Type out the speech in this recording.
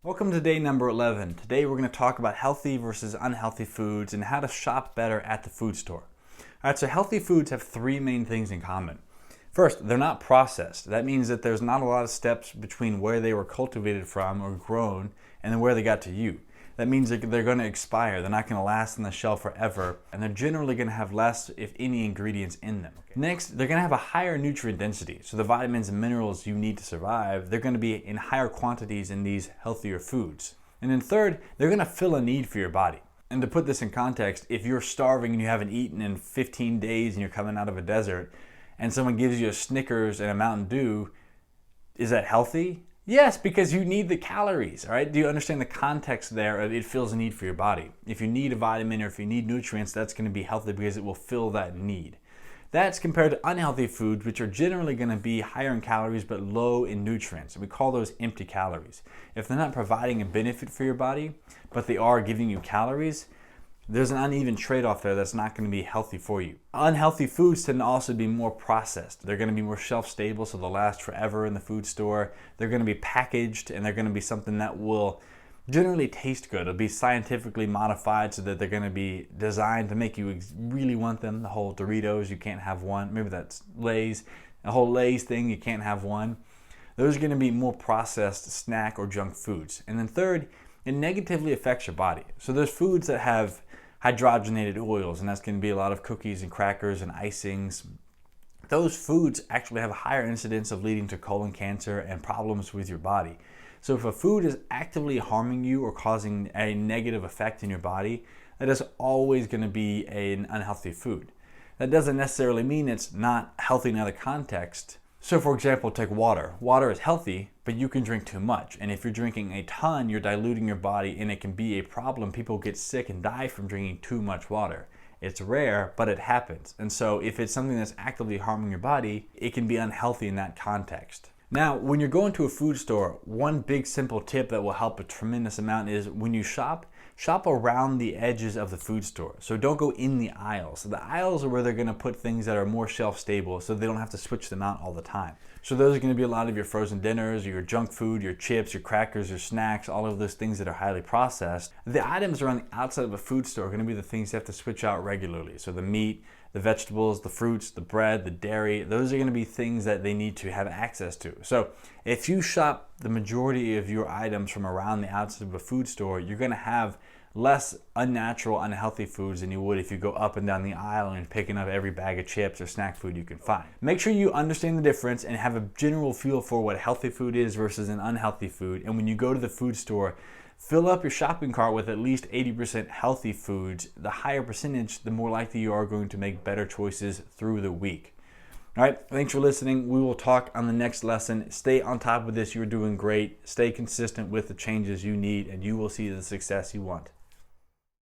Welcome to day number 11. Today we're going to talk about healthy versus unhealthy foods and how to shop better at the food store. Alright, so healthy foods have three main things in common. First, they're not processed. That means that there's not a lot of steps between where they were cultivated from or grown and then where they got to you. That means that they're going to expire. They're not going to last on the shelf forever, and they're generally going to have less, if any, ingredients in them. Next, they're going to have a higher nutrient density. So the vitamins and minerals you need to survive, they're going to be in higher quantities in these healthier foods. And then third, they're going to fill a need for your body. And to put this in context, if you're starving and you haven't eaten in 15 days and you're coming out of a desert, and someone gives you a Snickers and a Mountain Dew, is that healthy? Yes, because you need the calories, all right? Do you understand the context there of it fills a need for your body? If you need a vitamin or if you need nutrients, that's going to be healthy because it will fill that need. That's compared to unhealthy foods, which are generally going to be higher in calories but low in nutrients. We call those empty calories. If they're not providing a benefit for your body, but they are giving you calories, there's an uneven trade-off there that's not going to be healthy for you. Unhealthy foods tend to also be more processed. They're going to be more shelf-stable, so they'll last forever in the food store. They're going to be packaged, and they're going to be something that will generally taste good. It'll be scientifically modified so that they're going to be designed to make you really want them. The whole Doritos, you can't have one. Maybe that's Lay's. The whole Lay's thing, you can't have one. Those are going to be more processed snack or junk foods. And then third, it negatively affects your body. So there's foods that have hydrogenated oils, and that's going to be a lot of cookies and crackers and icings. Those foods actually have a higher incidence of leading to colon cancer and problems with your body. So if a food is actively harming you or causing a negative effect in your body, that is always going to be an unhealthy food. That doesn't necessarily mean it's not healthy in other contexts. So for example, take water. Water is healthy, but you can drink too much. And if you're drinking a ton, you're diluting your body and it can be a problem. People get sick and die from drinking too much water. It's rare, but it happens. And so if it's something that's actively harming your body, it can be unhealthy in that context. Now, when you're going to a food store, one big simple tip that will help a tremendous amount is when you shop around the edges of the food store. So don't go in the aisles. So the aisles are where they're going to put things that are more shelf stable so they don't have to switch them out all the time. So those are going to be a lot of your frozen dinners, your junk food, your chips, your crackers, your snacks, all of those things that are highly processed. The items around the outside of a food store are going to be the things you have to switch out regularly. So the meat, the vegetables, the fruits, the bread, the dairy, those are going to be things that they need to have access to. So if you shop the majority of your items from around the outside of a food store, you're going to have less unnatural, unhealthy foods than you would if you go up and down the aisle and picking up every bag of chips or snack food you can find. Make sure you understand the difference and have a general feel for what healthy food is versus an unhealthy food. And when you go to the food store, fill up your shopping cart with at least 80% healthy foods. The higher percentage, the more likely you are going to make better choices through the week. All right, thanks for listening. We will talk on the next lesson. Stay on top of this. You're doing great. Stay consistent with the changes you need, and you will see the success you want.